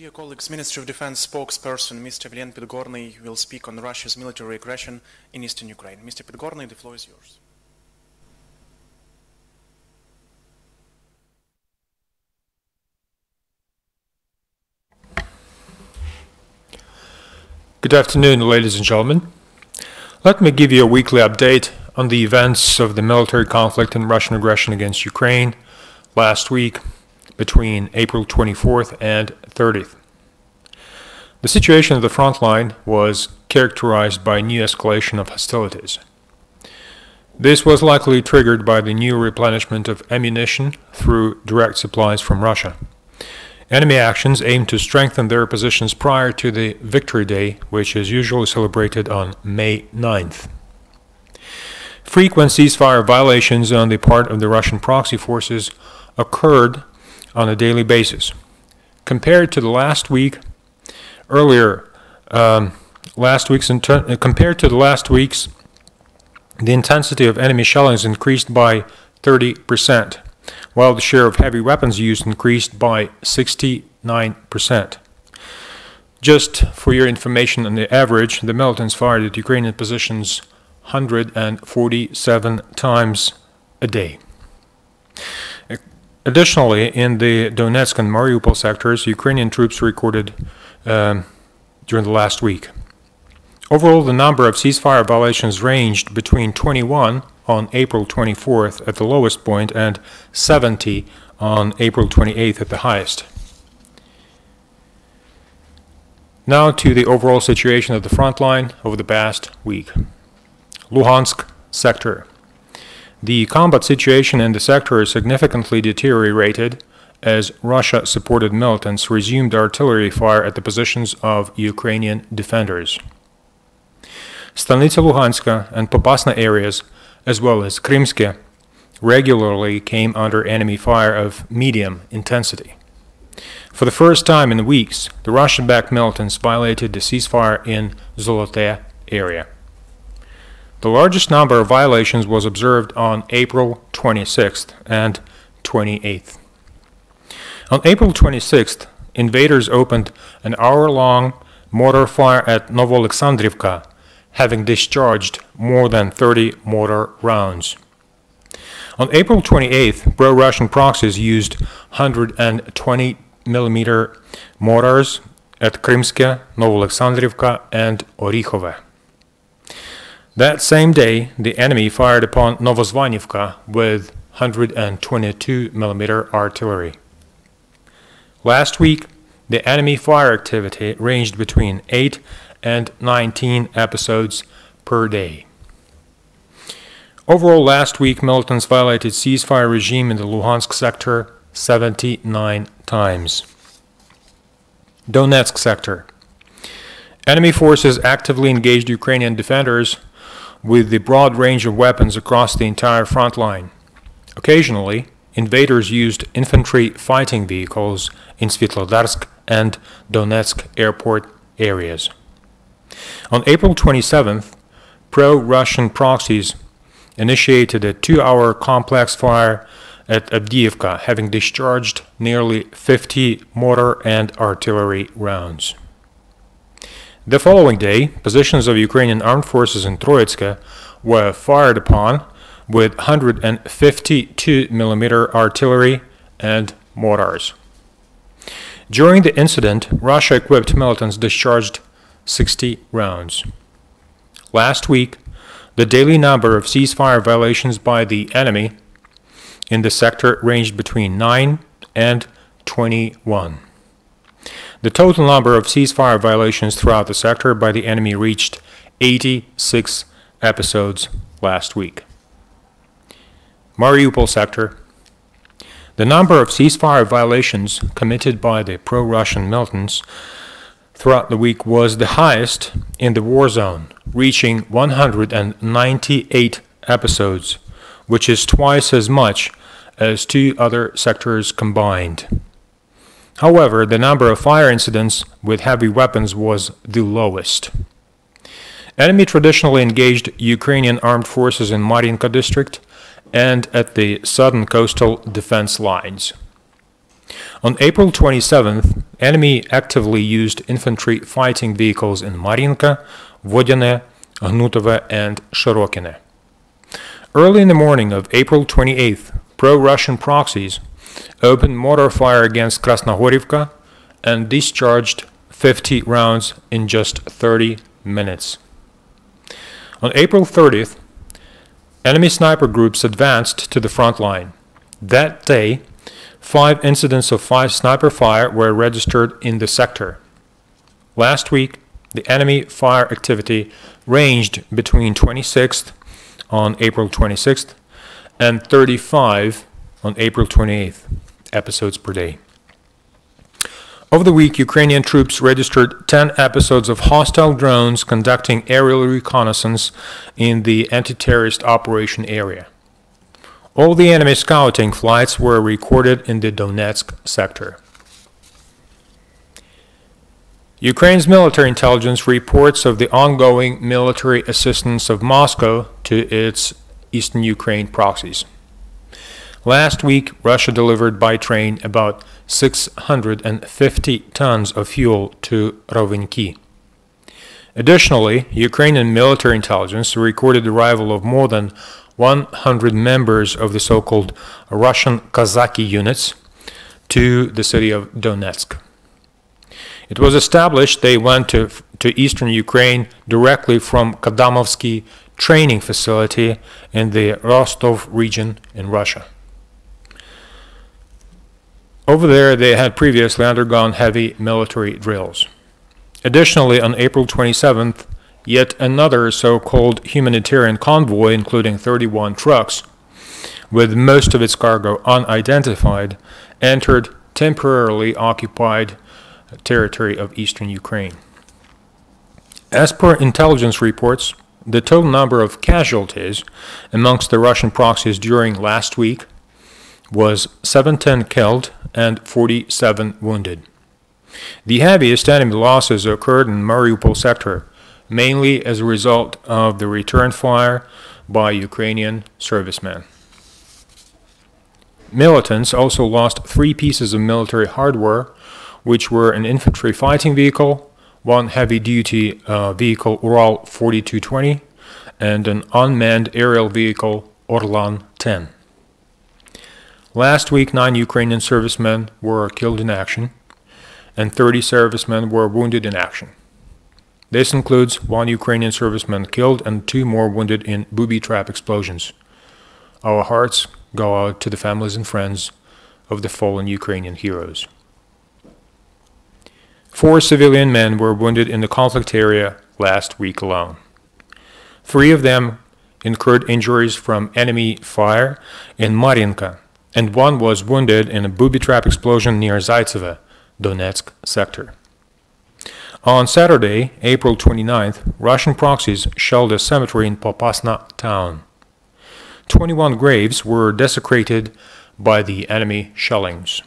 Dear colleagues, Ministry of Defense spokesperson Mr. Vilyen Pidgornyy will speak on Russia's military aggression in eastern Ukraine. Mr. Pidgornyy, the floor is yours. Good afternoon, ladies and gentlemen. Let me give you a weekly update on the events of the military conflict and Russian aggression against Ukraine last week between April 24th and 30th. The situation at the front line was characterized by new escalation of hostilities. This was likely triggered by the new replenishment of ammunition through direct supplies from Russia. Enemy actions aimed to strengthen their positions prior to the Victory Day, which is usually celebrated on May 9th. Frequent ceasefire violations on the part of the Russian proxy forces occurred on a daily basis. Compared to the last week's, the intensity of enemy shellings increased by 30%, while the share of heavy weapons used increased by 69%. Just for your information, on the average, the militants fired at Ukrainian positions 147 times a day. Additionally, in the Donetsk and Mariupol sectors, Ukrainian troops recorded during the last week. Overall, the number of ceasefire violations ranged between 21 on April 24th at the lowest point and 70 on April 28th at the highest. Now to the overall situation at the front line over the past week. Luhansk sector. The combat situation in the sector significantly deteriorated as Russia-supported militants resumed artillery fire at the positions of Ukrainian defenders. Stanitsa Luhanska and Popasna areas, as well as Krymske, regularly came under enemy fire of medium intensity. For the first time in weeks, the Russian-backed militants violated the ceasefire in Zolote area. The largest number of violations was observed on April 26th and 28th. On April 26th, invaders opened an hour-long mortar fire at Novoalexandrivka, having discharged more than 30 mortar rounds. On April 28th, pro-Russian proxies used 120mm mortars at Krymske, Novoalexandrivka, and Orikhove. That same day, the enemy fired upon Novozvanivka with 122mm artillery. Last week, the enemy fire activity ranged between 8 and 19 episodes per day. Overall, last week, militants violated ceasefire regime in the Luhansk sector 79 times. Donetsk sector. Enemy forces actively engaged Ukrainian defenders with the broad range of weapons across the entire front line. Occasionally, invaders used infantry fighting vehicles in Svetlodarsk and Donetsk airport areas. On April 27th, pro-Russian proxies initiated a 2-hour complex fire at Avdiivka, having discharged nearly 50 mortar and artillery rounds. The following day, positions of Ukrainian armed forces in Troitske were fired upon with 152mm artillery and mortars. During the incident, Russia-equipped militants discharged 60 rounds. Last week, the daily number of ceasefire violations by the enemy in the sector ranged between 9 and 21. The total number of ceasefire violations throughout the sector by the enemy reached 86 episodes last week. Mariupol sector. The number of ceasefire violations committed by the pro-Russian militants throughout the week was the highest in the war zone, reaching 198 episodes, which is twice as much as 2 other sectors combined. However, the number of fire incidents with heavy weapons was the lowest. Enemy traditionally engaged Ukrainian armed forces in Marinka district and at the southern coastal defense lines. On April 27th, enemy actively used infantry fighting vehicles in Marinka, Vilyen, Gnutove, and Shirokine. Early in the morning of April 28th, pro-Russian proxies opened mortar fire against Krasnohorivka and discharged 50 rounds in just 30 minutes. On April 30th, enemy sniper groups advanced to the front line. That day, 5 incidents of sniper fire were registered in the sector. Last week, the enemy fire activity ranged between 26th on April 26th and 35 on April 28th episodes per day. Over the week, Ukrainian troops registered 10 episodes of hostile drones conducting aerial reconnaissance in the anti-terrorist operation area. All the enemy scouting flights were recorded in the Donetsk sector. Ukraine's military intelligence reports of the ongoing military assistance of Moscow to its eastern Ukraine proxies. Last week, Russia delivered by train about 650 tons of fuel to Rovinki. Additionally, Ukrainian military intelligence recorded the arrival of more than 100 members of the so-called Russian Kazaki units to the city of Donetsk. It was established they went to eastern Ukraine directly from Kadamovsky training facility in the Rostov region in Russia. Over there, they had previously undergone heavy military drills. Additionally, on April 27th, yet another so-called humanitarian convoy, including 31 trucks, with most of its cargo unidentified, entered temporarily occupied territory of eastern Ukraine. As per intelligence reports, the total number of casualties amongst the Russian proxies during last week was 17 killed and 47 wounded. The heaviest enemy losses occurred in Mariupol sector, mainly as a result of the return fire by Ukrainian servicemen. Militants also lost 3 pieces of military hardware, which were an infantry fighting vehicle, 1 heavy-duty vehicle Ural 4220, and an unmanned aerial vehicle Orlan 10. Last week, 9 Ukrainian servicemen were killed in action, and 30 servicemen were wounded in action. This includes 1 Ukrainian serviceman killed and 2 more wounded in booby trap explosions. Our hearts go out to the families and friends of the fallen Ukrainian heroes. 4 civilian men were wounded in the conflict area last week alone. 3 of them incurred injuries from enemy fire in Marinka, and 1 was wounded in a booby trap explosion near Zaitsevo, Donetsk sector. On Saturday, April 29th, Russian proxies shelled a cemetery in Popasna town. 21 graves were desecrated by the enemy shellings.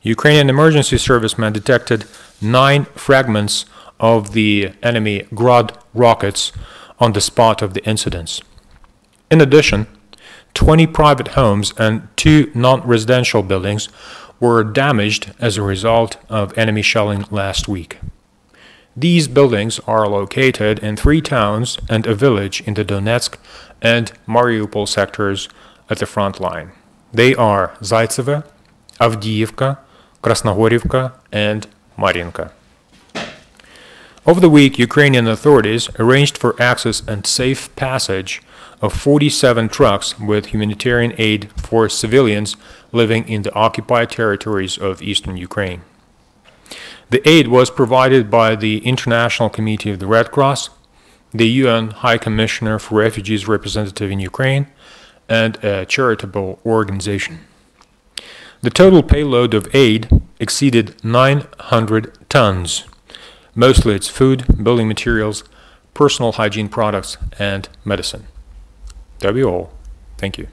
Ukrainian emergency servicemen detected 9 fragments of the enemy Grad rockets on the spot of the incidents. In addition, 20 private homes and 2 non-residential buildings were damaged as a result of enemy shelling last week. These buildings are located in 3 towns and a village in the Donetsk and Mariupol sectors at the front line. They are Zaitsevo, Avdiivka, Krasnohorivka, and Marinka. Over the week, Ukrainian authorities arranged for access and safe passage of 47 trucks with humanitarian aid for civilians living in the occupied territories of eastern Ukraine. The aid was provided by the International Committee of the Red Cross, the UN High Commissioner for Refugees representative in Ukraine, and a charitable organization. The total payload of aid exceeded 900 tons. Mostly it's food, building materials, personal hygiene products, and medicine. That'll be all. Thank you.